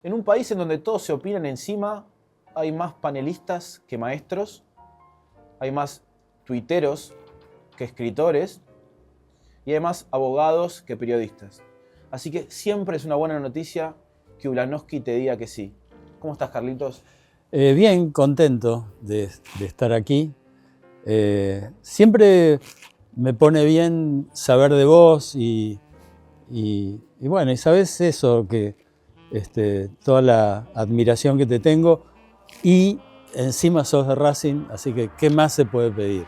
En un país en donde todos se opinan encima, hay más panelistas que maestros, hay más tuiteros que escritores y hay más abogados que periodistas. Así que siempre es una buena noticia que Ulanowski te diga que sí. ¿Cómo estás, Carlitos? Bien, contento de estar aquí. Siempre me pone bien saber de vos y bueno, y sabés eso, que toda la admiración que te tengo y encima sos de Racing, así que ¿qué más se puede pedir?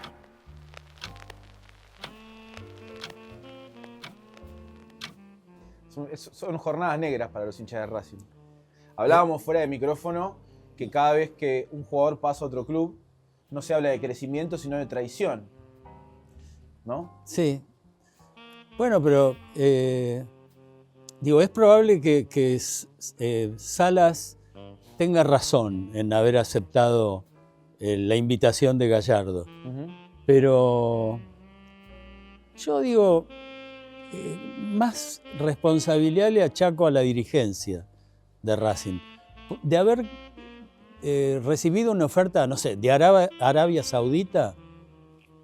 Son jornadas negras para los hinchas de Racing. Hablábamos fuera de micrófono que cada vez que un jugador pasa a otro club, no se habla de crecimiento, sino de traición, ¿no? Sí. Bueno, pero es probable que Salas tenga razón en haber aceptado la invitación de Gallardo. Pero yo digo, más responsabilidad le achaco a la dirigencia de Racing. De haber recibido una oferta, no sé, de Arabia Saudita,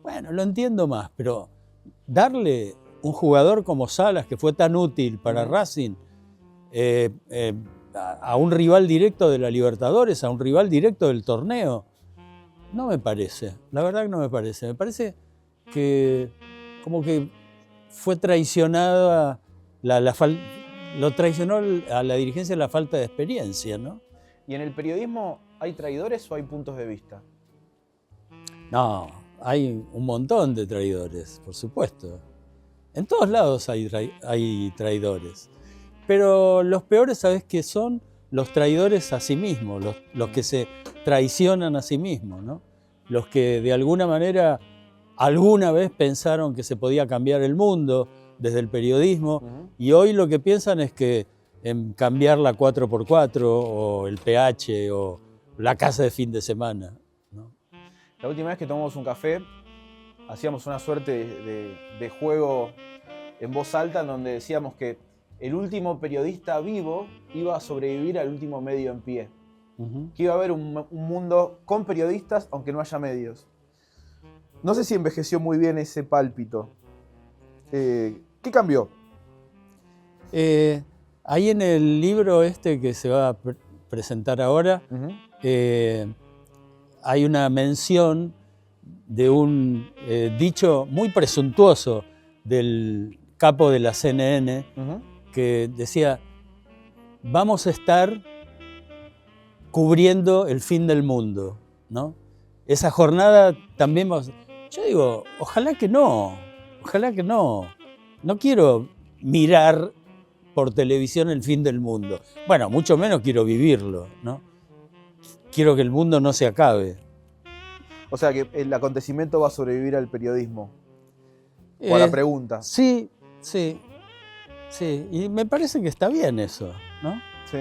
bueno, lo entiendo más, pero darle un jugador como Salas, que fue tan útil para Racing, a un rival directo de la Libertadores, a un rival directo del torneo, no me parece, la verdad que no me parece. Me parece que como que fue traicionada, lo traicionó a la dirigencia la falta de experiencia, ¿no? ¿Y en el periodismo hay traidores o hay puntos de vista? No, hay un montón de traidores, por supuesto. En todos lados hay traidores. Pero los peores, ¿sabés qué son? Los traidores a sí mismos, los que se traicionan a sí mismos, ¿no? Los que de alguna manera alguna vez pensaron que se podía cambiar el mundo desde el periodismo y hoy lo que piensan es que en cambiar la 4x4 o el PH o la casa de fin de semana, ¿no? La última vez que tomamos un café, hacíamos una suerte de juego en voz alta en donde decíamos que el último periodista vivo iba a sobrevivir al último medio en pie. Que iba a haber un mundo con periodistas, aunque no haya medios. No sé si envejeció muy bien ese pálpito. ¿Qué cambió? Ahí en el libro que se va a presentar ahora, hay una mención de un dicho muy presuntuoso del capo de la CNN, que decía, vamos a estar cubriendo el fin del mundo, ¿no? Esa jornada también yo digo, ojalá que no. No quiero mirar por televisión el fin del mundo. Bueno, mucho menos quiero vivirlo, ¿no? Quiero que el mundo no se acabe. O sea que el acontecimiento va a sobrevivir al periodismo. O a la pregunta. Sí. Y me parece que está bien eso, ¿no? Sí.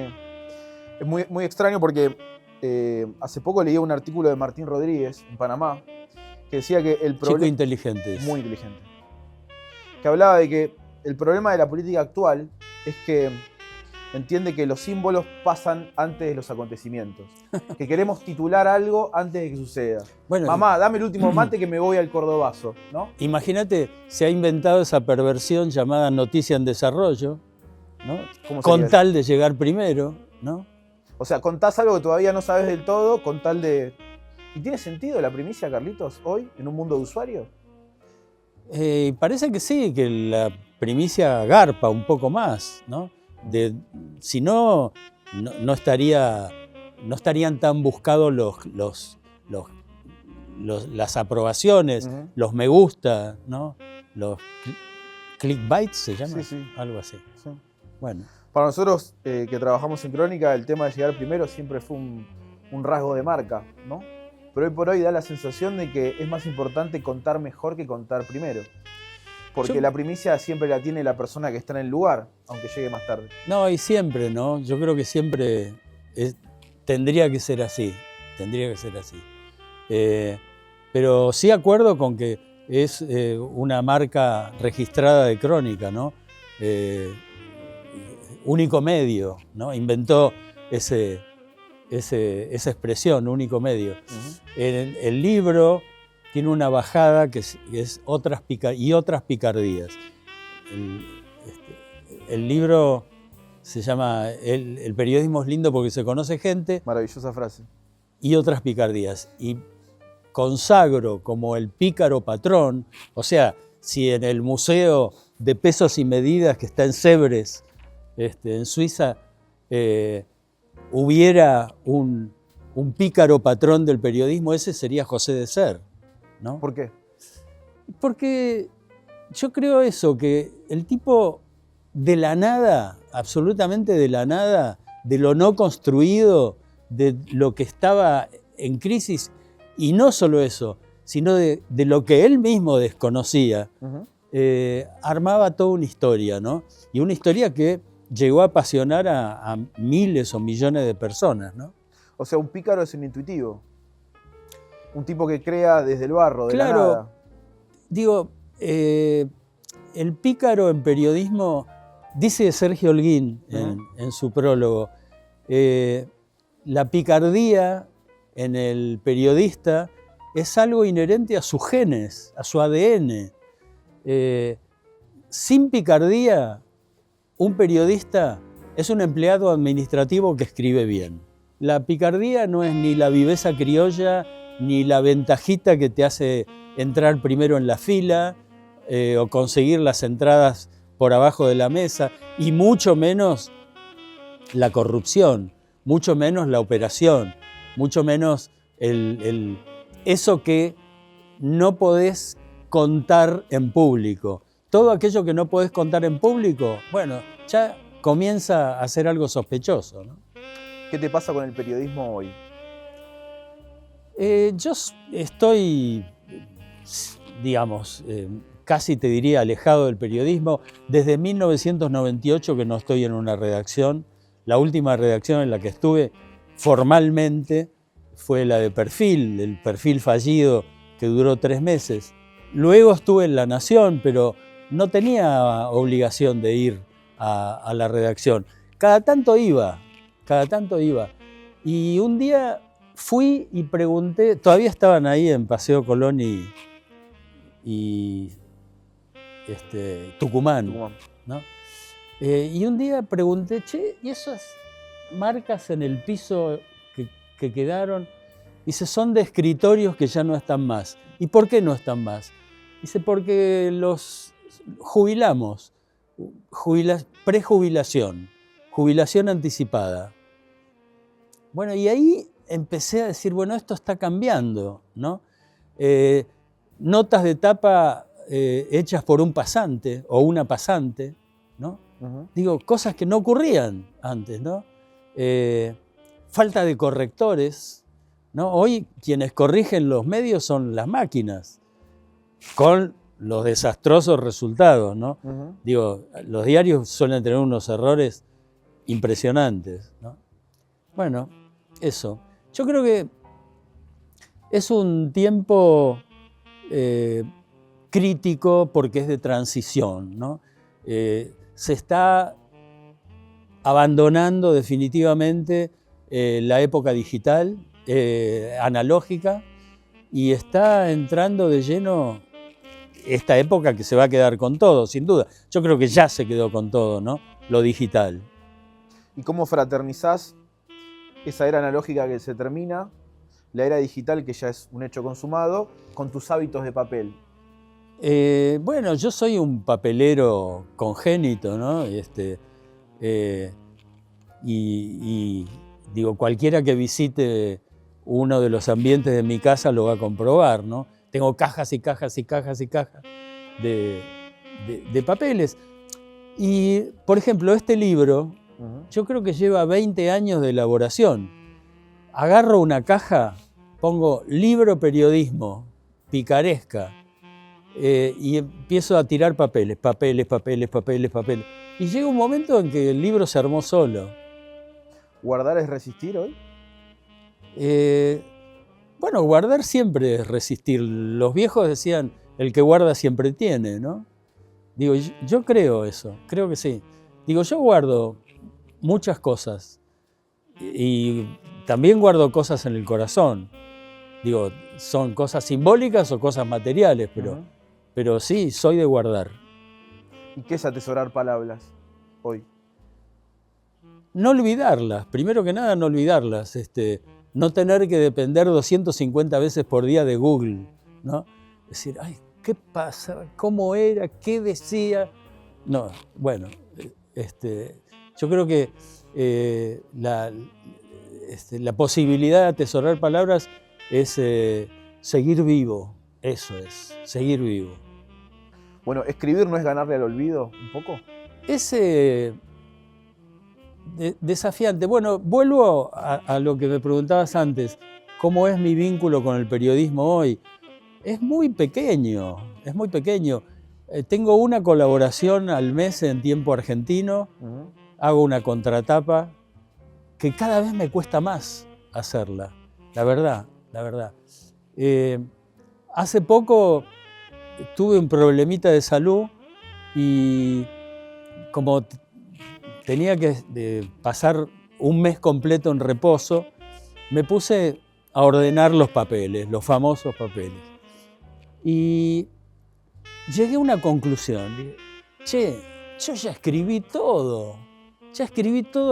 Es muy, muy extraño porque hace poco leí un artículo de Martín Rodríguez en Panamá que decía que el problema... Chico inteligente. Muy inteligente. Que hablaba de que el problema de la política actual es que entiende que los símbolos pasan antes de los acontecimientos. Que queremos titular algo antes de que suceda. Bueno, mamá, dame el último mate que me voy al Cordobazo, ¿no? Imagínate, se ha inventado esa perversión llamada noticia en desarrollo, ¿no? Con tal de llegar primero, ¿no? O sea, contás algo que todavía no sabes del todo, con tal de... ¿Y tiene sentido la primicia, Carlitos, hoy, en un mundo de usuarios? Parece que sí, que la primicia garpa un poco más, ¿no? Si no, no estarían tan buscados las aprobaciones, los me gusta, ¿no? Los clickbaits se llama, sí. Algo así. Sí. Bueno. Para nosotros que trabajamos en Crónica, el tema de llegar primero siempre fue un rasgo de marca, ¿no? Pero hoy por hoy da la sensación de que es más importante contar mejor que contar primero. Porque la primicia siempre la tiene la persona que está en el lugar, aunque llegue más tarde. No, y siempre, ¿no? Yo creo que siempre tendría que ser así. Pero sí acuerdo con que es una marca registrada de Crónica, ¿no? Único medio, ¿no? Inventó esa expresión, único medio. Ujú. El libro tiene una bajada que es otras picardías. El libro se llama el periodismo es lindo porque se conoce gente Maravillosa frase. y otras picardías. Y consagro como el pícaro patrón, o sea, si en el Museo de Pesos y Medidas que está en Sèvres, en Suiza, hubiera un pícaro patrón del periodismo, ese sería José de Ser, ¿no? ¿Por qué? Porque yo creo eso, que el tipo de la nada, absolutamente de la nada, de lo no construido, de lo que estaba en crisis, y no solo eso, sino de lo que él mismo desconocía, Ujú. armaba toda una historia, ¿no? Y una historia que llegó a apasionar a miles o millones de personas, ¿no? O sea, un pícaro es un intuitivo. Un tipo que crea desde el barro, de la Claro, nada. digo, el pícaro en periodismo, dice Sergio Holguín en su prólogo, la picardía en el periodista es algo inherente a sus genes, a su ADN. Sin picardía, un periodista es un empleado administrativo que escribe bien. La picardía no es ni la viveza criolla, ni la ventajita que te hace entrar primero en la fila o conseguir las entradas por abajo de la mesa, y mucho menos la corrupción, mucho menos la operación, mucho menos eso que no podés contar en público. Todo aquello que no podés contar en público, bueno, ya comienza a ser algo sospechoso, ¿no? ¿Qué te pasa con el periodismo hoy? Yo estoy, digamos, casi te diría alejado del periodismo. Desde 1998 que no estoy en una redacción. La última redacción en la que estuve formalmente fue la de Perfil, el Perfil fallido que duró 3 meses. Luego estuve en La Nación, pero no tenía obligación de ir a la redacción. Cada tanto iba. Y un día fui y pregunté, todavía estaban ahí en Paseo Colón y Tucumán, ¿no? Y un día pregunté, che, ¿y esas marcas en el piso que quedaron? Dice, son de escritorios que ya no están más. ¿Y por qué no están más? Dice, porque los jubilamos, prejubilación, jubilación anticipada. Bueno, y ahí empecé a decir, bueno, esto está cambiando, ¿no? Notas de tapa hechas por un pasante o una pasante, ¿no? Uh-huh. Digo, cosas que no ocurrían antes, ¿no? Falta de correctores, ¿no? Hoy quienes corrigen los medios son las máquinas, con los desastrosos resultados, ¿no? Uh-huh. Digo, los diarios suelen tener unos errores impresionantes, ¿no? Bueno, eso. Yo creo que es un tiempo crítico porque es de transición, ¿no? Se está abandonando definitivamente la época digital, analógica, y está entrando de lleno esta época que se va a quedar con todo, sin duda. Yo creo que ya se quedó con todo, ¿no? Lo digital. ¿Y cómo fraternizás esa era analógica que se termina, la era digital que ya es un hecho consumado, con tus hábitos de papel? Bueno, yo soy un papelero congénito, ¿no? Y digo, cualquiera que visite uno de los ambientes de mi casa lo va a comprobar, ¿no? Tengo cajas y cajas y cajas y cajas de papeles. Y, por ejemplo, este libro, yo creo que lleva 20 años de elaboración. Agarro una caja, pongo libro periodismo, picaresca, y empiezo a tirar papeles. Y llega un momento en que el libro se armó solo. ¿Guardar es resistir hoy? Bueno, guardar siempre es resistir. Los viejos decían, el que guarda siempre tiene, ¿no? Digo, yo creo eso, creo que sí. Digo, yo guardo muchas cosas. y también guardo cosas en el corazón. Digo, son cosas simbólicas o cosas materiales, pero sí, soy de guardar. ¿Y qué es atesorar palabras hoy? No olvidarlas, primero que nada no olvidarlas, no tener que depender 250 veces por día de Google, ¿no? Decir, ay, ¿qué pasa? ¿Cómo era? ¿Qué decía? No, bueno, yo creo que la posibilidad de atesorar palabras es seguir vivo, eso es, seguir vivo. Bueno, ¿escribir no es ganarle al olvido un poco? Es desafiante. Bueno, vuelvo a lo que me preguntabas antes, ¿cómo es mi vínculo con el periodismo hoy? Es muy pequeño, es muy pequeño. Tengo una colaboración al mes en Tiempo Argentino, hago una contratapa que cada vez me cuesta más hacerla, la verdad, la verdad. Hace poco tuve un problemita de salud y como tenía que pasar un mes completo en reposo, me puse a ordenar los papeles, los famosos papeles. Y llegué a una conclusión. Dije, che, yo ya escribí todo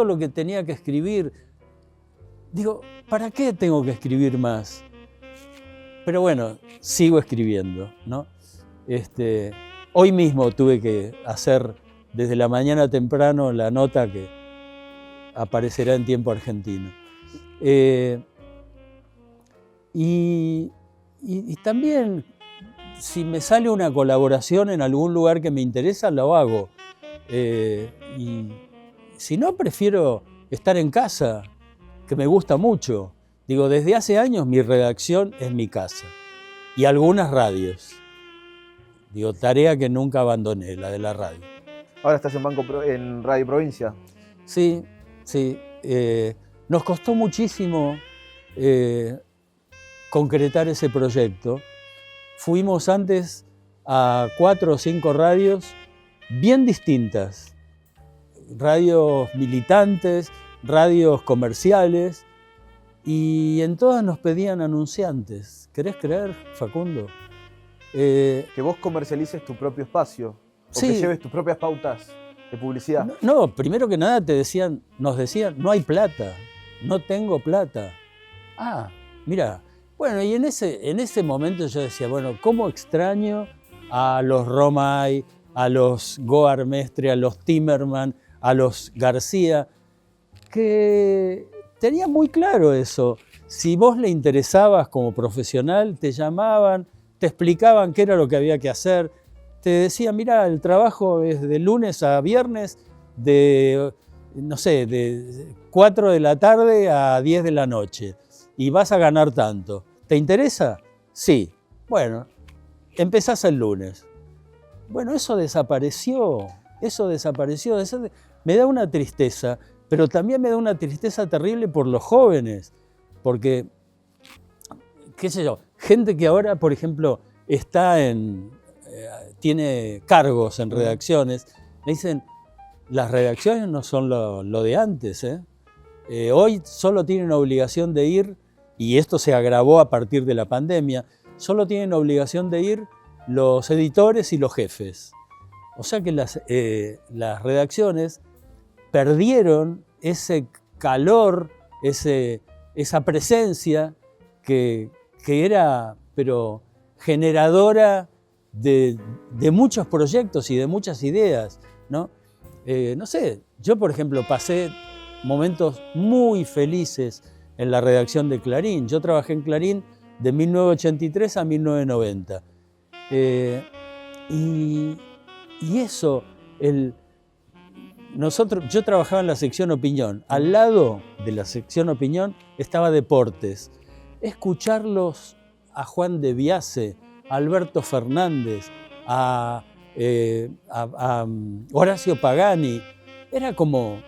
lo que tenía que escribir. Digo, ¿para qué tengo que escribir más? Pero bueno, sigo escribiendo, ¿no? Hoy mismo tuve que hacer desde la mañana temprano la nota que aparecerá en Tiempo Argentino. Y también, si me sale una colaboración en algún lugar que me interesa, lo hago. Y si no, prefiero estar en casa, que me gusta mucho. Digo, desde hace años mi redacción es mi casa y algunas radios. Digo, tarea que nunca abandoné, la de la radio. Ahora estás en Radio Provincia. Sí, sí. Nos costó muchísimo concretar ese proyecto. Fuimos antes a 4 o 5 radios bien distintas. Radios militantes, radios comerciales, y en todas nos pedían anunciantes. ¿Querés creer, Facundo? Que vos comercialices tu propio espacio, o sí, que lleves tus propias pautas de publicidad. No, primero que nada nos decían, no hay plata, no tengo plata. Ah, mira, bueno, y en ese momento yo decía, bueno, ¿cómo extraño a los Romay, a los Goar Mestre, a los Timerman, a los García, que tenían muy claro eso? Si vos le interesabas como profesional, te llamaban, te explicaban qué era lo que había que hacer, te decían, mira, el trabajo es de lunes a viernes, de 4 de la tarde a 10 de la noche, y vas a ganar tanto. ¿Te interesa? Sí. Bueno, empezás el lunes. Bueno, eso desapareció. Me da una tristeza, pero también me da una tristeza terrible por los jóvenes, porque, qué sé yo, gente que ahora, por ejemplo, tiene cargos en redacciones, me dicen, las redacciones no son lo de antes, ¿eh? Hoy solo tienen obligación de ir, y esto se agravó a partir de la pandemia, solo tienen obligación de ir los editores y los jefes. O sea que las redacciones perdieron ese calor, esa presencia que era, pero generadora de muchos proyectos y de muchas ideas, ¿no? No sé, yo por ejemplo pasé momentos muy felices en la redacción de Clarín. Yo trabajé en Clarín de 1983 a 1990. Y eso, yo trabajaba en la sección Opinión. Al lado de la sección Opinión estaba Deportes. Escucharlos a Juan de Biase, a Alberto Fernández, a Horacio Pagani, era como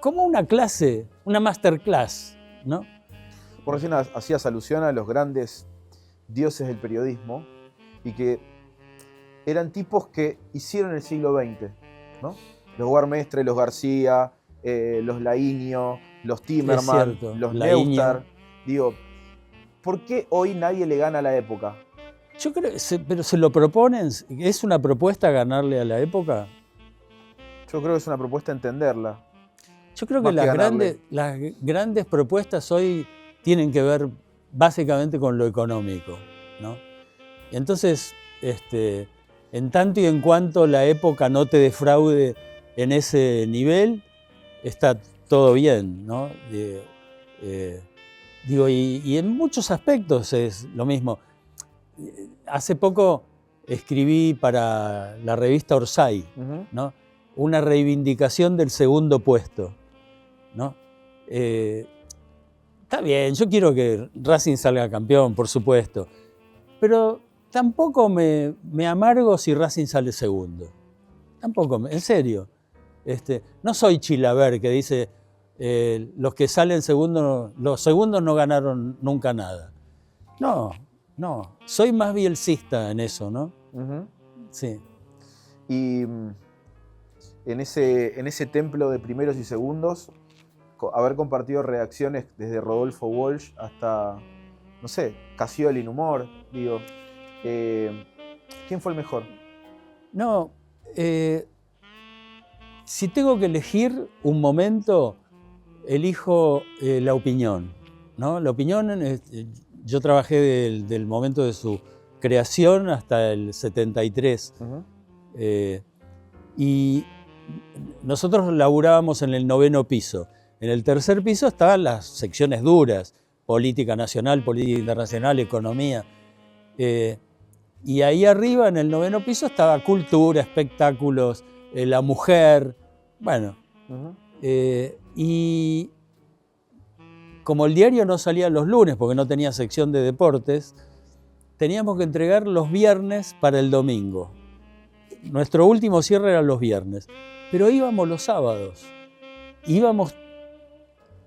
una clase, una masterclass, ¿no? Por recién hacías alusión a los grandes dioses del periodismo y que eran tipos que hicieron el siglo XX, ¿no? Los Goar Mestre, los García, los Laínio, los Timerman, cierto, los la Neustar. Iña. Digo, ¿por qué hoy nadie le gana a la época? Yo creo, pero se lo proponen, ¿es una propuesta ganarle a la época? Yo creo que es una propuesta entenderla. Yo creo que Más que ganarle. las grandes propuestas hoy tienen que ver básicamente con lo económico, ¿no? Y entonces, en tanto y en cuanto la época no te defraude en ese nivel, está todo bien, ¿no? Digo, y en muchos aspectos es lo mismo. Hace poco escribí para la revista Orsay, ¿no? Una reivindicación del segundo puesto, ¿no? Está bien, yo quiero que Racing salga campeón, por supuesto, pero tampoco me amargo si Racing sale segundo. Tampoco, en serio. No soy Chilaver que dice los que salen segundo, los segundos no ganaron nunca nada. No, soy más bielcista en eso, ¿no? Sí. Y en ese templo de primeros y segundos, haber compartido reacciones desde Rodolfo Walsh hasta, no sé, Cassioli en humor, digo, ¿quién fue el mejor? No, si tengo que elegir un momento, elijo la opinión, ¿no? La opinión, yo trabajé del momento de su creación hasta el 73. Y nosotros laburábamos en el 9º piso. En el 3er piso estaban las secciones duras, política nacional, política internacional, economía. Y ahí arriba, en el 9º piso, estaba cultura, espectáculos, la mujer, bueno. Y como el diario no salía los lunes porque no tenía sección de deportes, teníamos que entregar los viernes para el domingo. Nuestro último cierre era los viernes, pero íbamos los sábados. Íbamos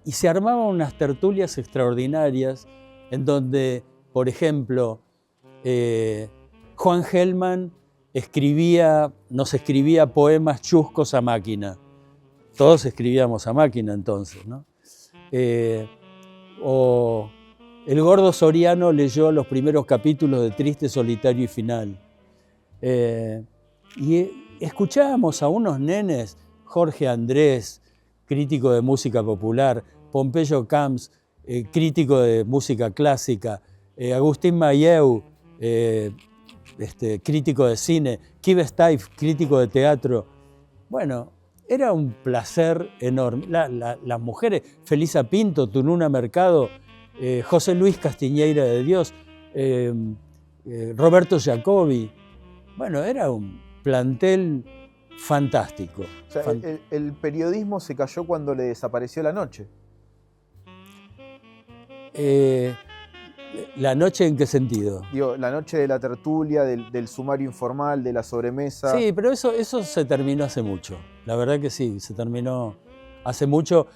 y se armaban unas tertulias extraordinarias en donde, por ejemplo, Juan Gelman nos escribía poemas chuscos a máquina. Todos escribíamos a máquina entonces, ¿no? O el Gordo Soriano leyó los primeros capítulos de Triste, Solitario y Final. Y escuchábamos a unos nenes, Jorge Andrés, crítico de música popular, Pompeyo Camps, crítico de música clásica, Agustín Mayeu, crítico de cine, Kive Steiff, crítico de teatro. Bueno, era un placer enorme. Las mujeres, Felisa Pinto, Tununa Mercado, José Luis Castiñeira de Dios, Roberto Jacobi. Bueno, era un plantel fantástico. O sea, el periodismo se cayó cuando le desapareció la noche. ¿La noche en qué sentido? Digo, la noche de la tertulia, del sumario informal, de la sobremesa. Sí, pero eso se terminó hace mucho. La verdad que sí, se terminó hace mucho.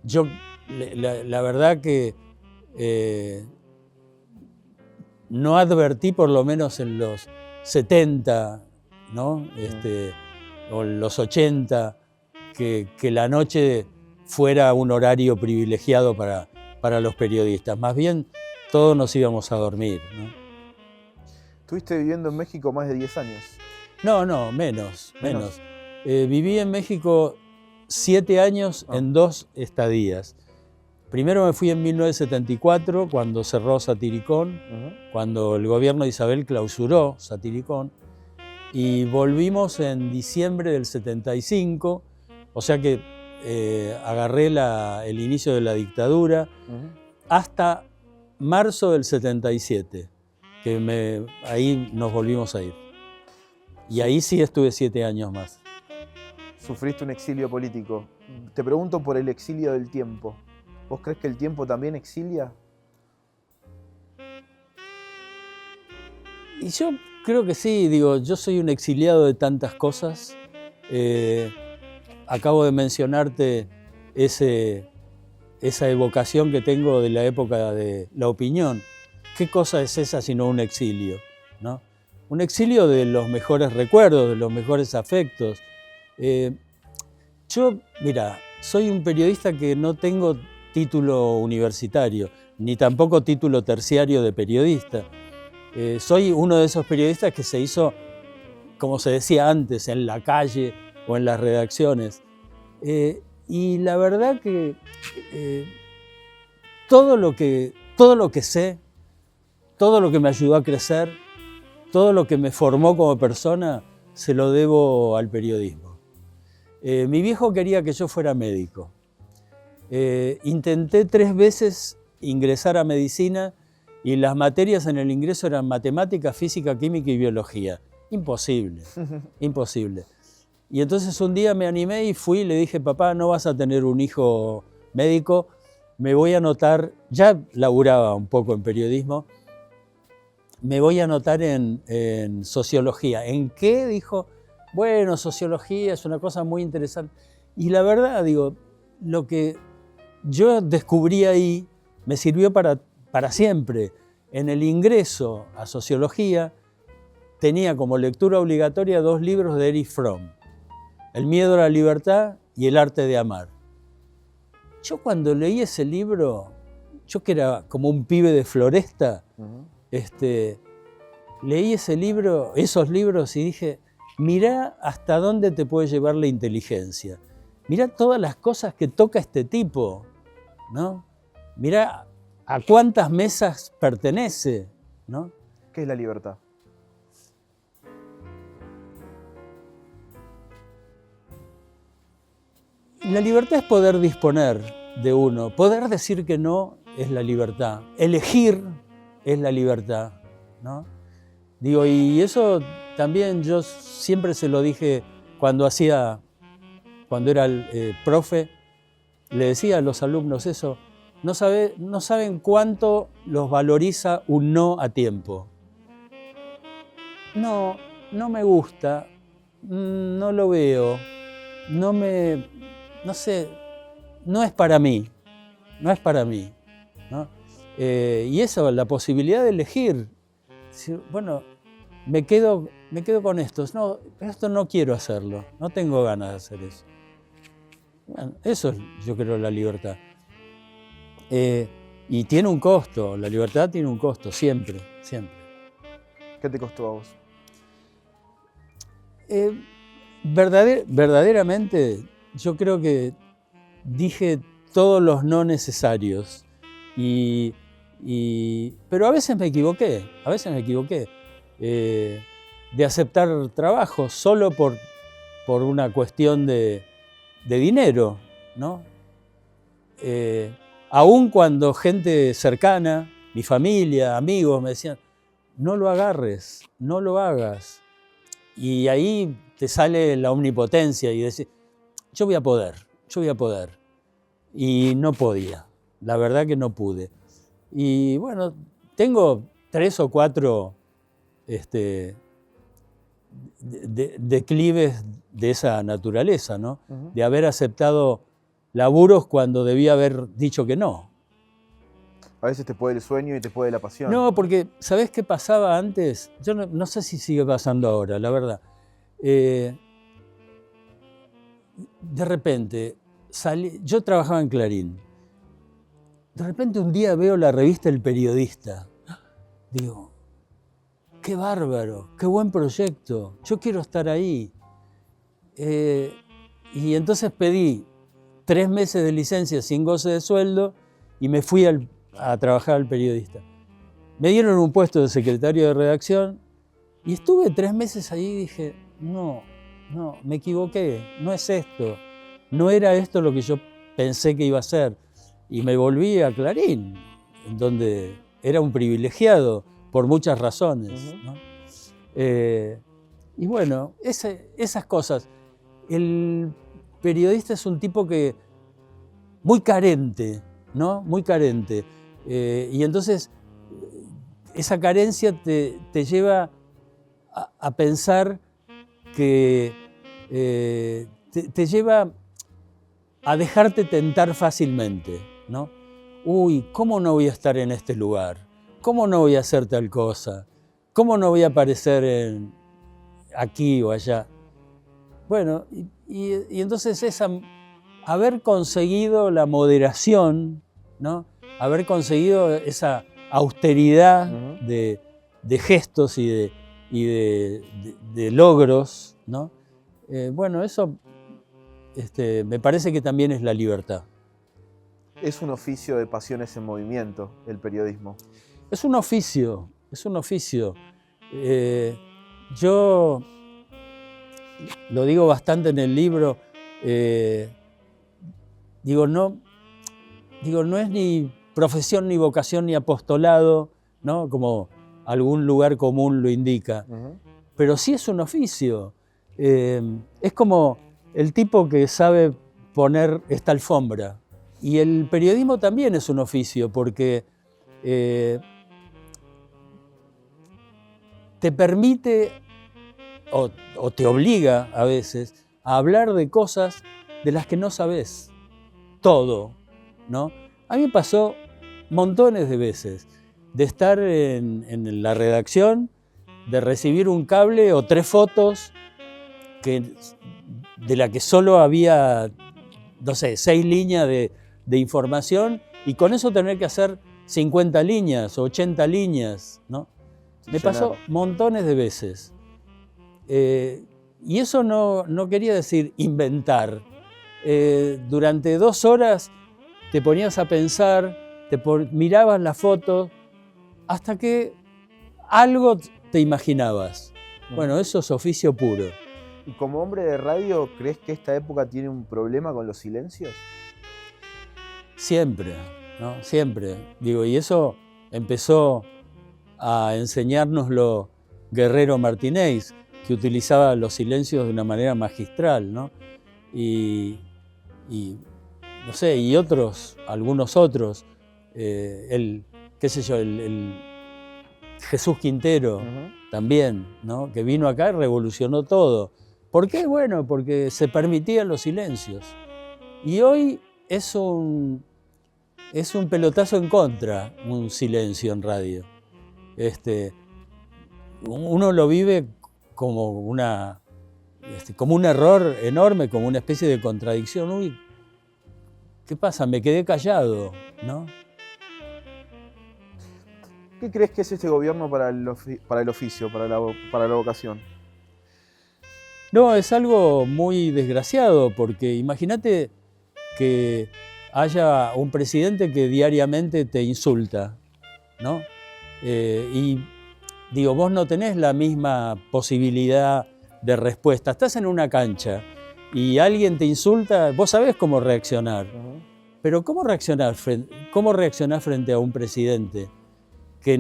Yo, la verdad que no advertí, por lo menos en los 70, ¿no? O en los 80, que la noche fuera un horario privilegiado para los periodistas. Más bien, todos nos íbamos a dormir, ¿no? ¿Estuviste viviendo en México más de 10 años? No, menos. Viví en México 7 años en 2 estadías. Primero me fui en 1974, cuando cerró Satiricón, cuando el gobierno de Isabel clausuró Satiricón, y volvimos en diciembre del 75, o sea que agarré el inicio de la dictadura hasta marzo del 77, que ahí nos volvimos a ir. Y ahí sí estuve 7 años más. Sufriste un exilio político. Te pregunto por el exilio del tiempo. ¿Vos crees que el tiempo también exilia? Y yo creo que sí, digo, yo soy un exiliado de tantas cosas. Acabo de mencionarte esa evocación que tengo de la época de la opinión. ¿Qué cosa es esa sino un exilio, ¿no? Un exilio de los mejores recuerdos, de los mejores afectos. Mira, soy un periodista que no tengo título universitario, ni tampoco título terciario de periodista. Soy uno de esos periodistas que se hizo, como se decía antes, en la calle o en las redacciones. Y la verdad que todo lo que sé, todo lo que me ayudó a crecer, todo lo que me formó como persona, se lo debo al periodismo. Mi viejo quería que yo fuera médico. Intenté 3 veces ingresar a medicina y las materias en el ingreso eran matemática, física, química y biología. Imposible, imposible. Y entonces un día me animé y fui y le dije, papá, no vas a tener un hijo médico, me voy a anotar, ya laburaba un poco en periodismo, me voy a anotar en sociología. ¿En qué? Dijo, bueno, sociología es una cosa muy interesante. Y la verdad, digo, lo que yo descubrí ahí me sirvió para siempre. En el ingreso a sociología tenía como lectura obligatoria 2 libros de Erich Fromm, El miedo a la libertad y El arte de amar. Yo cuando leí ese libro, yo que era como un pibe de Floresta, leí esos libros y dije, mirá hasta dónde te puede llevar la inteligencia. Mirá todas las cosas que toca este tipo, ¿no? Mirá a cuántas mesas pertenece, ¿no? ¿Qué es la libertad? La libertad es poder disponer de uno, poder decir que no es la libertad, elegir es la libertad, ¿no? Digo, y eso también yo siempre se lo dije cuando era profe, le decía a los alumnos eso, no saben cuánto los valoriza un no a tiempo. No me gusta, no lo veo, no sé, no es para mí, ¿no? Y eso, la posibilidad de elegir, bueno, me quedo con esto no quiero hacerlo, no tengo ganas de hacer eso. Bueno, eso es, yo creo, la libertad. Y tiene un costo, la libertad tiene un costo, siempre, siempre. ¿Qué te costó a vos? Verdaderamente, yo creo que dije todos los no necesarios, pero a veces me equivoqué, de aceptar trabajo solo por una cuestión de dinero, ¿no? Aun cuando gente cercana, mi familia, amigos, me decían, no lo agarres, no lo hagas. Y ahí te sale la omnipotencia y decís, yo voy a poder. Y no podía, la verdad que no pude. Y bueno, tengo 3 o 4 declives de esa naturaleza, ¿no? Uh-huh. De haber aceptado laburos cuando debía haber dicho que no. A veces te puede el sueño y te puede la pasión. No, porque ¿sabés qué pasaba antes? Yo no sé si sigue pasando ahora, la verdad. De repente, yo trabajaba en Clarín. De repente un día veo la revista El Periodista. Digo, qué bárbaro, qué buen proyecto, yo quiero estar ahí. Y entonces pedí 3 meses de licencia sin goce de sueldo y me fui a trabajar al Periodista. Me dieron un puesto de secretario de redacción y estuve 3 meses ahí y dije, no, me equivoqué, no es esto, no era esto lo que yo pensé que iba a ser. Y me volví a Clarín, donde era un privilegiado por muchas razones, ¿no? Y bueno, esas cosas. El periodista es un tipo que muy carente, ¿no? Muy carente. Y entonces esa carencia te lleva a pensar que te lleva a dejarte tentar fácilmente, ¿no? Uy, ¿cómo no voy a estar en este lugar? ¿Cómo no voy a hacer tal cosa? ¿Cómo no voy a aparecer aquí o allá? Bueno, y entonces haber conseguido la moderación, ¿no? Haber conseguido esa austeridad de gestos y de logros, ¿no? Bueno, eso me parece que también es la libertad. Es un oficio de pasiones en movimiento, el periodismo. Es un oficio, es un oficio. Yo lo digo bastante en el libro, no es ni profesión, ni vocación, ni apostolado, ¿no? Como algún lugar común lo indica, pero sí es un oficio. Es como el tipo que sabe poner esta alfombra. Y el periodismo también es un oficio, porque te permite o te obliga a veces a hablar de cosas de las que no sabes todo, ¿no? A mí me pasó montones de veces de estar en la redacción, de recibir un cable o 3 fotos de la que solo había, no sé, 6 líneas de información, y con eso tener que hacer 50 líneas o 80 líneas, ¿no? Me pasó montones de veces. Y eso no quería decir inventar. Durante 2 horas te ponías a pensar, mirabas las fotos, hasta que algo te imaginabas. Bueno, eso es oficio puro. ¿Y como hombre de radio, crees que esta época tiene un problema con los silencios? Siempre, ¿no? Siempre. Y eso empezó a enseñárnoslo Guerrero Martínez, que utilizaba los silencios de una manera magistral, ¿no? Y no sé, y algunos otros, el Jesús Quintero también, ¿no? Que vino acá y revolucionó todo. ¿Por qué? Bueno, porque se permitían los silencios. Y hoy es un pelotazo en contra, un silencio en radio. Uno lo vive como un error enorme, como una especie de contradicción. Uy, ¿qué pasa? Me quedé callado, ¿no? ¿Qué crees que es este gobierno para el oficio, para la vocación? No, es algo muy desgraciado, porque imagínate que haya un presidente que diariamente te insulta, ¿no? Vos no tenés la misma posibilidad de respuesta. Estás en una cancha y alguien te insulta, vos sabés cómo reaccionar. Pero ¿cómo reaccionás frente a un presidente que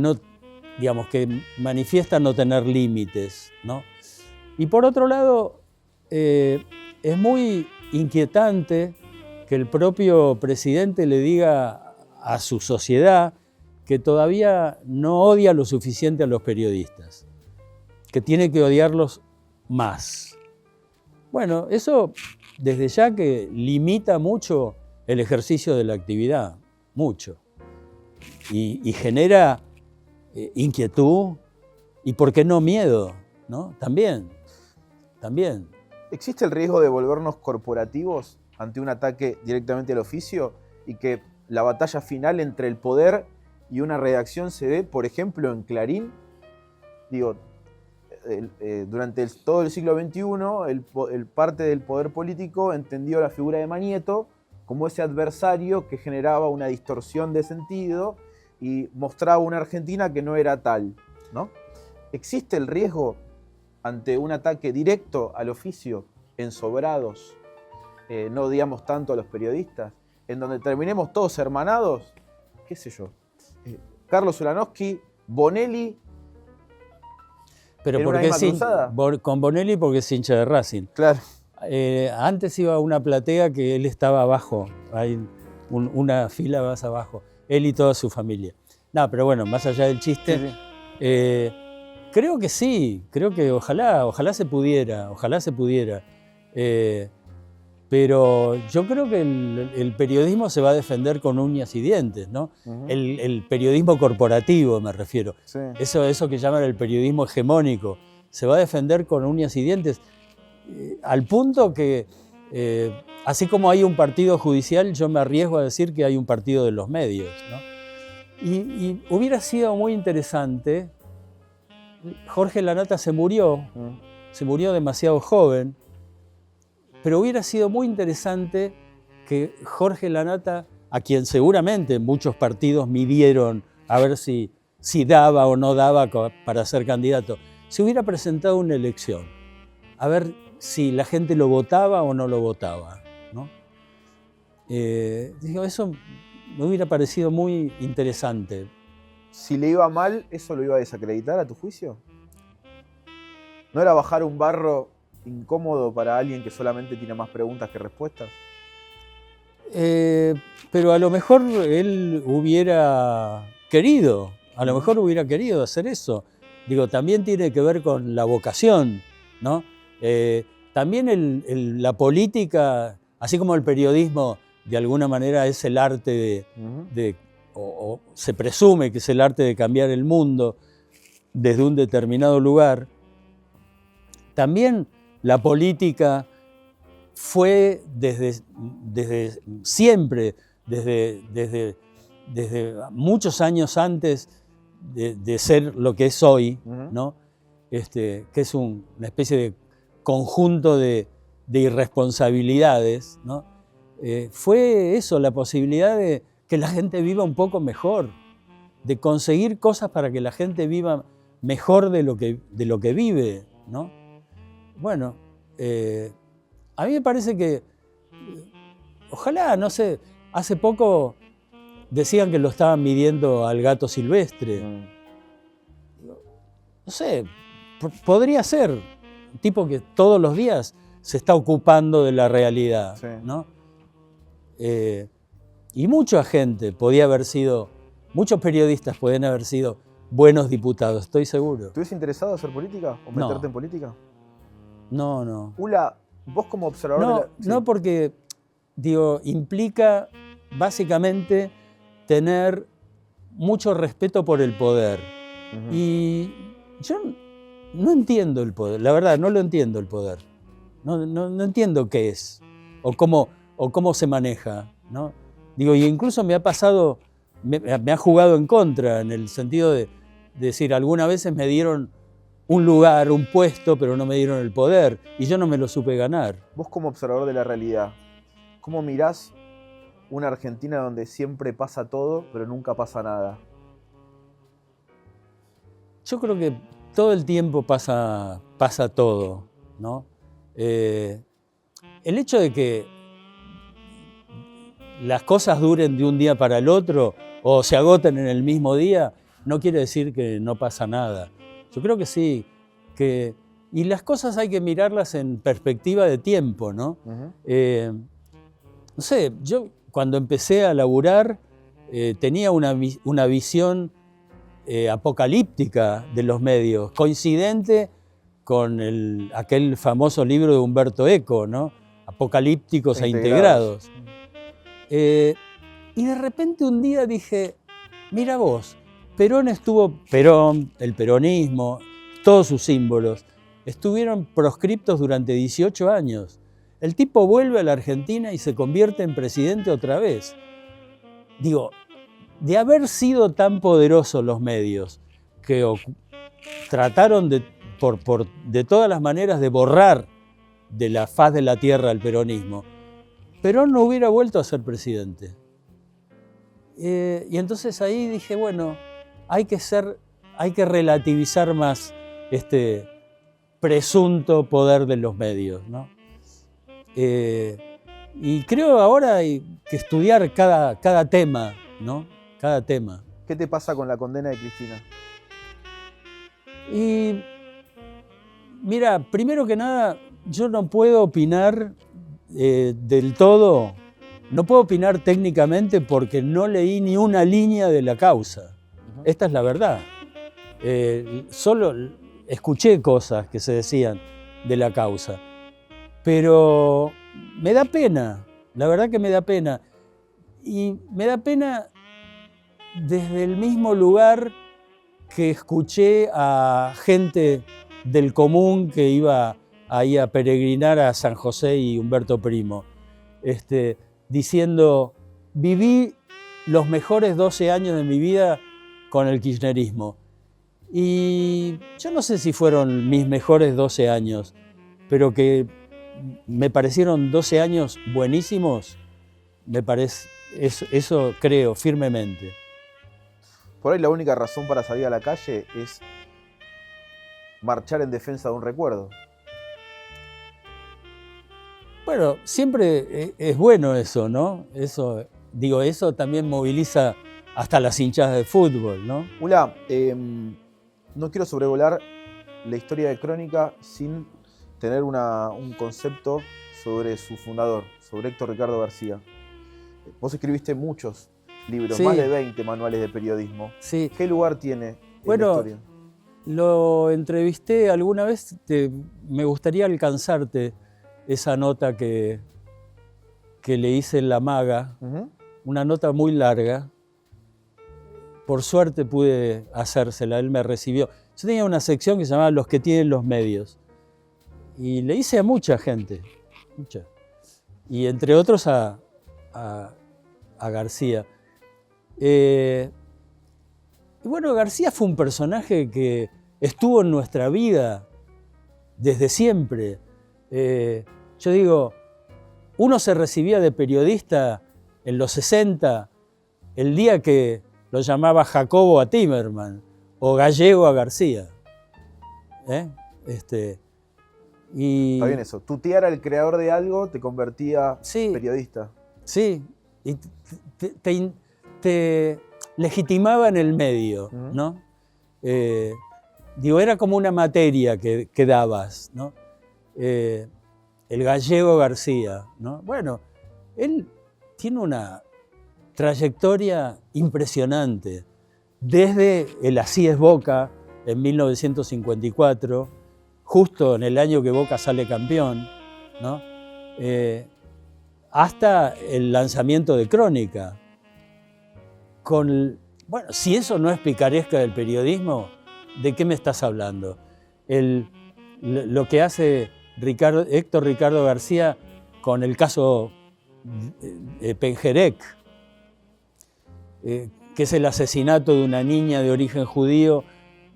que manifiesta no tener límites, ¿no? Y por otro lado, es muy inquietante que el propio presidente le diga a su sociedad que todavía no odia lo suficiente a los periodistas, que tiene que odiarlos más. Bueno, eso desde ya que limita mucho el ejercicio de la actividad, mucho, y genera inquietud y, ¿por qué no, miedo? ¿No? También. ¿Existe el riesgo de volvernos corporativos ante un ataque directamente al oficio y que la batalla final entre el poder y una redacción se dé, por ejemplo, en Clarín? Durante todo el siglo XXI, el parte del poder político entendió la figura de Mañeto como ese adversario que generaba una distorsión de sentido y mostraba una Argentina que no era tal, ¿no? ¿Existe el riesgo ante un ataque directo al oficio, ensobrados, no odiamos tanto a los periodistas, en donde terminemos todos hermanados? ¿Qué sé yo? Carlos Ulanowski, Bonelli. Pero porque con Bonelli porque es hincha de Racing. Claro. Antes iba a una platea que él estaba abajo, hay una fila más abajo, él y toda su familia. No, pero bueno, más allá del chiste, sí. Creo que sí, creo que ojalá se pudiera, pero yo creo que el periodismo se va a defender con uñas y dientes, ¿no? El periodismo corporativo, me refiero. Sí. Eso que llaman el periodismo hegemónico, se va a defender con uñas y dientes, al punto que Así como hay un partido judicial, yo me arriesgo a decir que hay un partido de los medios, ¿no? Y hubiera sido muy interesante. Jorge Lanata se murió demasiado joven, pero hubiera sido muy interesante que Jorge Lanata, a quien seguramente muchos partidos midieron a ver si daba o no daba para ser candidato, se hubiera presentado a una elección, a ver si la gente lo votaba o no lo votaba, ¿no? Eso me hubiera parecido muy interesante. Si le iba mal, ¿eso lo iba a desacreditar a tu juicio? ¿No era bajar un barro incómodo para alguien que solamente tiene más preguntas que respuestas? Pero a lo mejor él hubiera querido, hacer eso. Digo, también tiene que ver con la vocación, ¿no? También la política, así como el periodismo de alguna manera es el arte o se presume que es el arte de cambiar el mundo desde un determinado lugar, también la política fue desde siempre, desde muchos años antes de ser lo que es hoy, ¿no? Que es una especie de conjunto de irresponsabilidades, ¿no? Fue eso, la posibilidad de que la gente viva un poco mejor, de conseguir cosas para que la gente viva mejor de lo que vive, ¿no? Bueno, a mí me parece que, ojalá, no sé, hace poco decían que lo estaban midiendo al gato silvestre. No sé, podría ser un tipo que todos los días se está ocupando de la realidad, sí, ¿no? Y mucha gente muchos periodistas podían haber sido buenos diputados, estoy seguro. ¿Te hubiese interesado hacer política o meterte en política? No. Ula, vos como observador No, porque, implica básicamente tener mucho respeto por el poder. Y yo no entiendo el poder, la verdad, no lo entiendo el poder. No entiendo qué es o cómo se maneja, ¿no? Y incluso me ha pasado, me ha jugado en contra, en el sentido de decir, algunas veces me dieron un lugar, un puesto, pero no me dieron el poder y yo no me lo supe ganar. Vos como observador de la realidad, ¿cómo mirás una Argentina donde siempre pasa todo, pero nunca pasa nada? Yo creo que todo el tiempo pasa todo, ¿no? El hecho de que las cosas duren de un día para el otro o se agoten en el mismo día no quiere decir que no pasa nada. Yo creo que sí, y las cosas hay que mirarlas en perspectiva de tiempo, ¿no? No sé, yo cuando empecé a laburar tenía una visión apocalíptica de los medios, coincidente con aquel famoso libro de Humberto Eco, ¿no? Apocalípticos e integrados. Y de repente un día dije, mira vos, Perón, el peronismo, todos sus símbolos, estuvieron proscriptos durante 18 años. El tipo vuelve a la Argentina y se convierte en presidente otra vez. De haber sido tan poderosos los medios que trataron de todas las maneras de borrar de la faz de la tierra el peronismo, Perón no hubiera vuelto a ser presidente. Y entonces ahí dije, bueno, hay que relativizar más este presunto poder de los medios, ¿no? Y creo ahora hay que estudiar cada tema, ¿no? Cada tema. ¿Qué te pasa con la condena de Cristina? Y mira, primero que nada, yo no puedo opinar del todo, no puedo opinar técnicamente porque no leí ni una línea de la causa. Esta es la verdad. Solo escuché cosas que se decían de la causa. Pero me da pena, la verdad que me da pena. Y me da pena desde el mismo lugar que escuché a gente del común que iba ahí a peregrinar a San José y Humberto Primo, diciendo, viví los mejores 12 años de mi vida con el kirchnerismo. Y yo no sé si fueron mis mejores 12 años, pero que me parecieron 12 años buenísimos, eso creo firmemente. Por ahí la única razón para salir a la calle es marchar en defensa de un recuerdo. Bueno, siempre es bueno eso, ¿no? Eso también moviliza hasta las hinchadas de fútbol, ¿no? Ula, no quiero sobrevolar la historia de Crónica sin tener un concepto sobre su fundador, sobre Héctor Ricardo García. Vos escribiste muchos libros, sí, más de 20 manuales de periodismo. Sí. ¿Qué lugar tiene en la historia? Lo entrevisté alguna vez, me gustaría alcanzarte esa nota que le hice en La Maga, una nota muy larga. Por suerte pude hacérsela, él me recibió. Yo tenía una sección que se llamaba Los que tienen los medios. Y le hice a mucha gente, mucha. Y entre otros a García. Y bueno, García fue un personaje que estuvo en nuestra vida desde siempre. Yo digo, uno se recibía de periodista en los 60, el día que lo llamaba Jacobo a Timerman o Gallego a García. Y está bien eso, tutear al creador de algo te convertía sí, periodista. Sí, y te legitimaba en el medio, ¿no? Era como una materia que dabas, ¿no? El Gallego García, ¿no? Bueno, él tiene una trayectoria impresionante, desde el Así es Boca en 1954, justo en el año que Boca sale campeón, ¿no? Hasta el lanzamiento de Crónica. Bueno, si eso no es picaresca del periodismo, ¿de qué me estás hablando? Lo que hace Héctor Ricardo García con el caso Pengerek, que es el asesinato de una niña de origen judío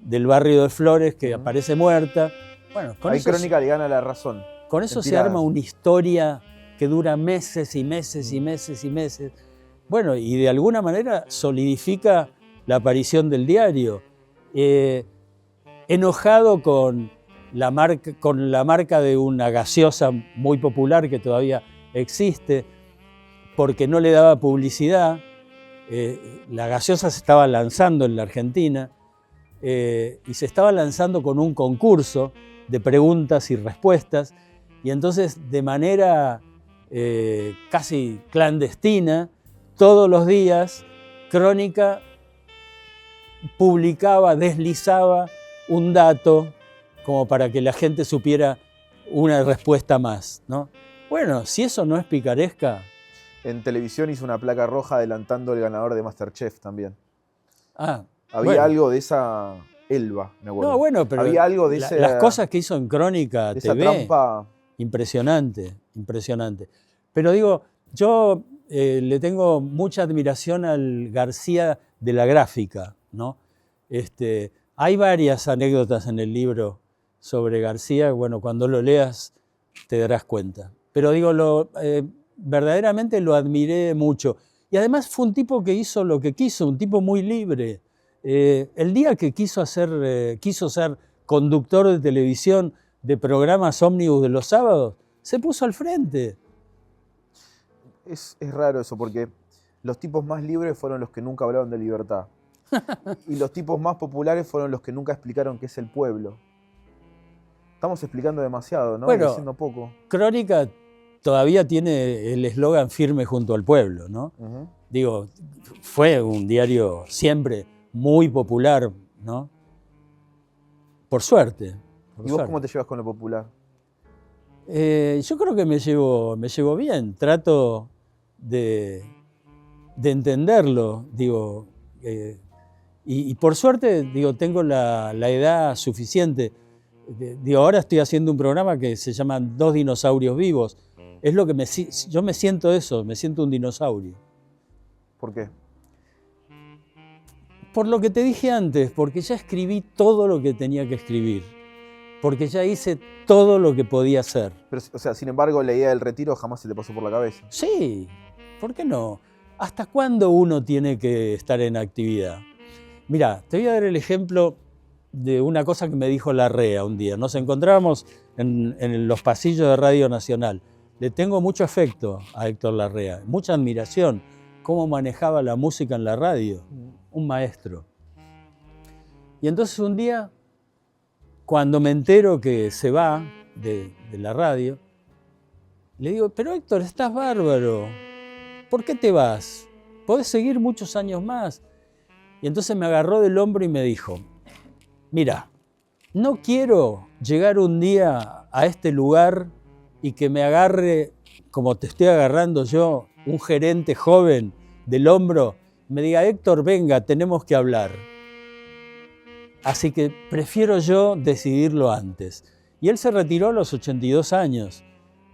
del barrio de Flores que aparece muerta. Bueno, con ahí Crónica le gana la razón. Con eso se arma una historia que dura meses y meses y meses y meses. Bueno, y de alguna manera solidifica la aparición del diario. Enojado con la marca de una gaseosa muy popular que todavía existe, porque no le daba publicidad. La gaseosa se estaba lanzando en la Argentina y se estaba lanzando con un concurso de preguntas y respuestas, y entonces de manera casi clandestina, todos los días Crónica publicaba, deslizaba un dato como para que la gente supiera una respuesta más, ¿no? Bueno, si eso no es picaresca. En televisión hizo una placa roja adelantando el ganador de MasterChef también. Había algo de esa Elba, me acuerdo. No, bueno, pero había algo de las cosas que hizo en Crónica de TV, esa trampa. Impresionante, impresionante. Pero digo, yo le tengo mucha admiración al García de la gráfica, ¿no? Hay varias anécdotas en el libro sobre García, bueno, cuando lo leas te darás cuenta. Pero digo, verdaderamente lo admiré mucho. Y además fue un tipo que hizo lo que quiso, un tipo muy libre. El día que quiso ser conductor de televisión de programas ómnibus de los sábados, se puso al frente. Es raro eso, porque los tipos más libres fueron los que nunca hablaron de libertad. Y los tipos más populares fueron los que nunca explicaron qué es el pueblo. Estamos explicando demasiado, ¿no? Bueno, diciendo poco. Crónica todavía tiene el eslogan firme junto al pueblo, ¿no? Digo, fue un diario siempre muy popular, ¿no? Por suerte. ¿Y vos cómo te llevas con lo popular? Yo creo que me llevo bien. Trato de entenderlo, digo. Y por suerte, digo, tengo la edad suficiente. Digo, ahora estoy haciendo un programa que se llama Dos dinosaurios vivos. Es lo que yo me siento eso, me siento un dinosaurio. ¿Por qué? Por lo que te dije antes, porque ya escribí todo lo que tenía que escribir, porque ya hice todo lo que podía hacer. Pero, o sea, sin embargo, la idea del retiro jamás se te pasó por la cabeza. Sí, ¿por qué no? ¿Hasta cuándo uno tiene que estar en actividad? Mirá, te voy a dar el ejemplo de una cosa que me dijo Larrea un día. Nos encontrábamos en los pasillos de Radio Nacional. Le tengo mucho afecto a Héctor Larrea, mucha admiración, cómo manejaba la música en la radio, un maestro. Y entonces un día, cuando me entero que se va de la radio, le digo, pero Héctor, estás bárbaro, ¿por qué te vas? Podés seguir muchos años más. Y entonces me agarró del hombro y me dijo, mira, no quiero llegar un día a este lugar y que me agarre, como te estoy agarrando yo, un gerente joven del hombro, me diga, Héctor, venga, tenemos que hablar. Así que prefiero yo decidirlo antes. Y él se retiró a los 82 años.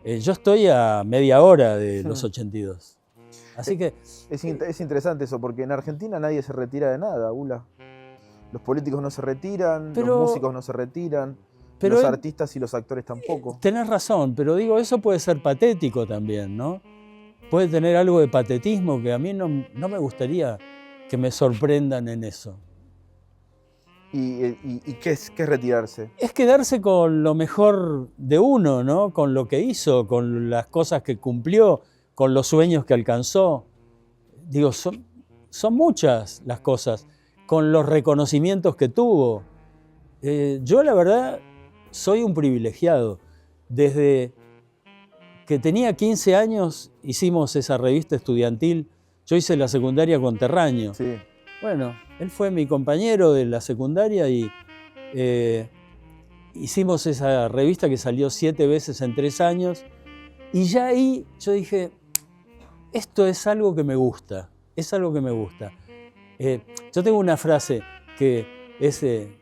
Yo estoy a media hora de los 82. Así que... Es interesante eso, porque en Argentina nadie se retira de nada, Ula. Los políticos no se retiran, los músicos no se retiran, los artistas y los actores tampoco. Tenés razón, pero digo, eso puede ser patético también, ¿no? Puede tener algo de patetismo que a mí no me gustaría que me sorprendan en eso. ¿Y qué es retirarse? Es quedarse con lo mejor de uno, ¿no? Con lo que hizo, con las cosas que cumplió, con los sueños que alcanzó. Digo, son muchas las cosas, con los reconocimientos que tuvo. Yo, la verdad, soy un privilegiado. Desde que tenía 15 años hicimos esa revista estudiantil. Yo hice la secundaria con Terraño. Sí. Bueno, él fue mi compañero de la secundaria y hicimos esa revista que salió 7 veces en 3 años. Y ya ahí yo dije, esto es algo que me gusta, es algo que me gusta. Yo tengo una frase que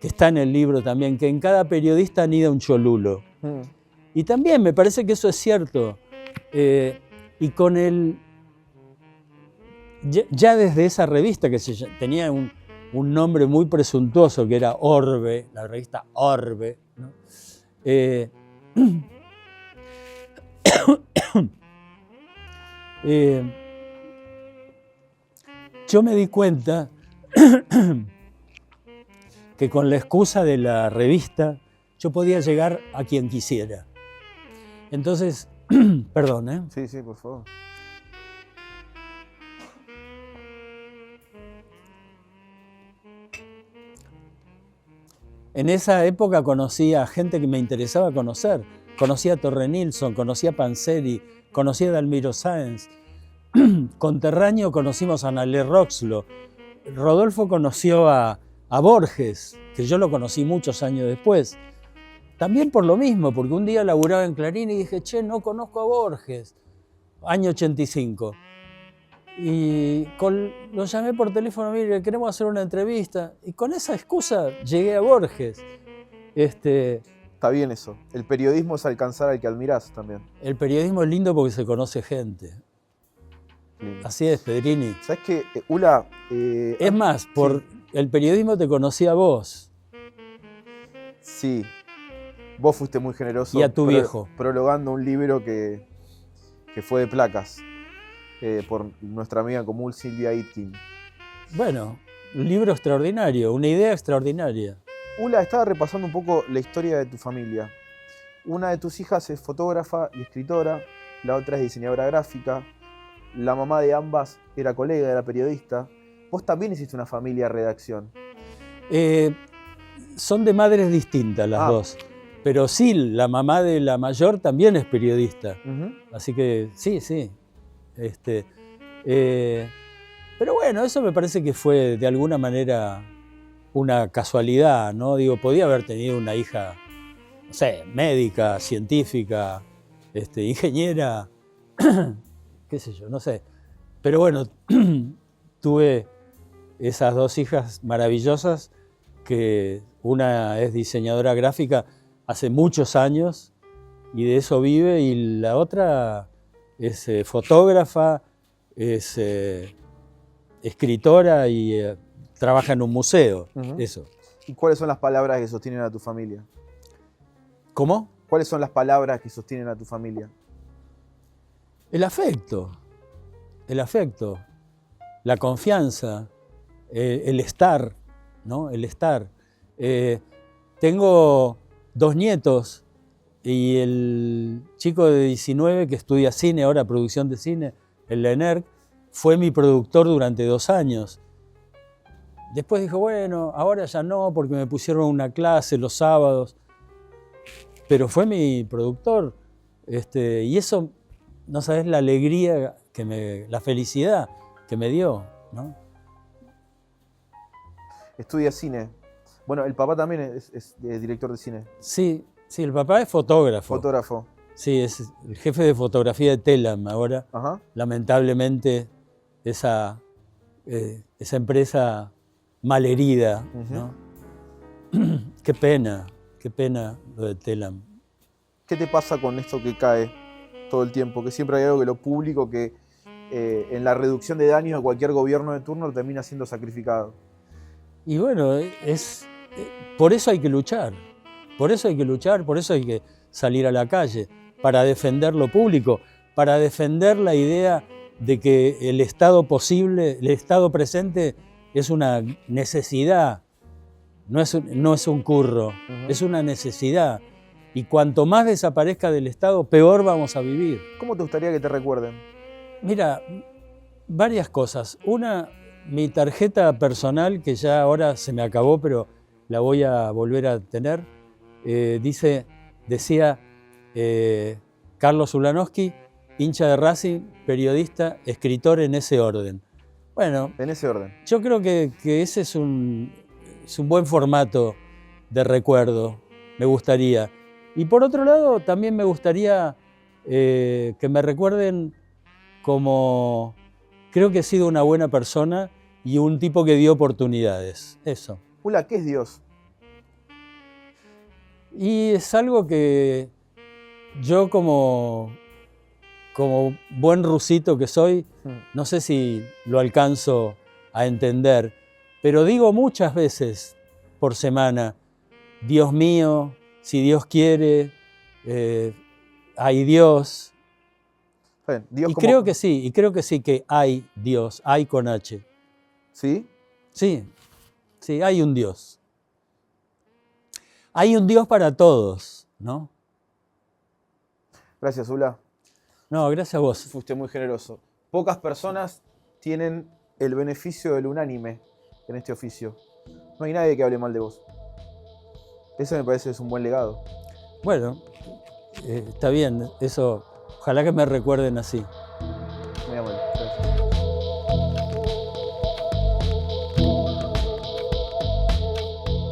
está en el libro también, que en cada periodista anida un cholulo. Y también me parece que eso es cierto. Y con el... Ya desde esa revista, que tenía un nombre muy presuntuoso, que era Orbe, la revista Orbe, ¿no? Yo me di cuenta que con la excusa de la revista yo podía llegar a quien quisiera. Entonces, perdón, ¿eh? Sí, sí, por favor. En esa época conocí a gente que me interesaba conocer. Conocí a Torre Nilsson, conocí a Panzeri, conocí a Dalmiro Sáenz. Con Terraño conocimos a Nalé Roxlo. Rodolfo conoció a Borges, que yo lo conocí muchos años después. También por lo mismo, porque un día laburaba en Clarín y dije, che, no conozco a Borges. Año 85. Y lo llamé por teléfono, mire, queremos hacer una entrevista. Y con esa excusa llegué a Borges. Está bien eso. El periodismo es alcanzar al que admirás también. El periodismo es lindo porque se conoce gente. Lindo. Así es, Pedrini. ¿Sabes qué, Ula? Es más, por el periodismo te conocí a vos. Sí. Vos fuiste muy generoso. Y a tu viejo. Prologando un libro que fue de placas. Por nuestra amiga común Silvia Itkin. Bueno, un libro extraordinario, una idea extraordinaria. Ula, estaba repasando un poco la historia de tu familia. Una de tus hijas es fotógrafa y escritora, la otra es diseñadora gráfica, la mamá de ambas era colega, era periodista. Vos también hiciste una familia redacción. Son de madres distintas las dos. Pero sí, la mamá de la mayor también es periodista. Así que sí. Pero bueno, eso me parece que fue de alguna manera una casualidad, ¿no? Digo, podía haber tenido una hija, no sé, médica, científica, ingeniera, qué sé yo, no sé. Pero bueno, tuve esas dos hijas maravillosas, que una es diseñadora gráfica hace muchos años y de eso vive, y la otra es fotógrafa, es escritora y trabaja en un museo. Eso. ¿Y cuáles son las palabras que sostienen a tu familia? ¿Cómo? ¿Cuáles son las palabras que sostienen a tu familia? El afecto, la confianza, el estar, ¿no? El estar. Tengo 2 nietos y el chico de 19 que estudia cine, ahora producción de cine, en la ENERC, fue mi productor durante 2 años. Después dijo, bueno, ahora ya no, porque me pusieron una clase los sábados, pero fue mi productor. Y eso, no sabes la alegría, la felicidad que me dio, ¿no? Estudia cine. Bueno, el papá también es director de cine. Sí, el papá es fotógrafo. Fotógrafo. Sí, es el jefe de fotografía de Telam ahora. Ajá. Lamentablemente, esa empresa malherida, ¿no? Qué pena lo de Telam. ¿Qué te pasa con esto que cae todo el tiempo? Que siempre hay algo que lo público que en la reducción de daños de cualquier gobierno de turno termina siendo sacrificado. Y bueno, por eso hay que luchar, por eso hay que salir a la calle, para defender lo público, para defender la idea de que el Estado posible, el Estado presente es una necesidad, no es un curro, es una necesidad. Y cuanto más desaparezca del Estado, peor vamos a vivir. ¿Cómo te gustaría que te recuerden? Mira, varias cosas. Una, mi tarjeta personal, que ya ahora se me acabó, pero la voy a volver a tener, decía Carlos Ulanowski, hincha de Racing, periodista, escritor en ese orden. Bueno, en ese orden. Yo creo que ese es un buen formato de recuerdo, me gustaría. Y por otro lado, también me gustaría que me recuerden como, creo que he sido una buena persona y un tipo que dio oportunidades. Eso. Ula, ¿qué es Dios? Y es algo que yo como buen rusito que soy, no sé si lo alcanzo a entender, pero digo muchas veces por semana, Dios mío, si Dios quiere, hay Dios. Bien, Dios y creo que sí, que hay Dios, hay con H. ¿Sí? Sí, hay un Dios. Hay un Dios para todos, ¿no? Gracias, Ula. No, gracias a vos. Fuiste muy generoso. Pocas personas tienen el beneficio del unánime en este oficio. No hay nadie que hable mal de vos. Eso me parece que es un buen legado. Bueno, está bien, eso, ojalá que me recuerden así.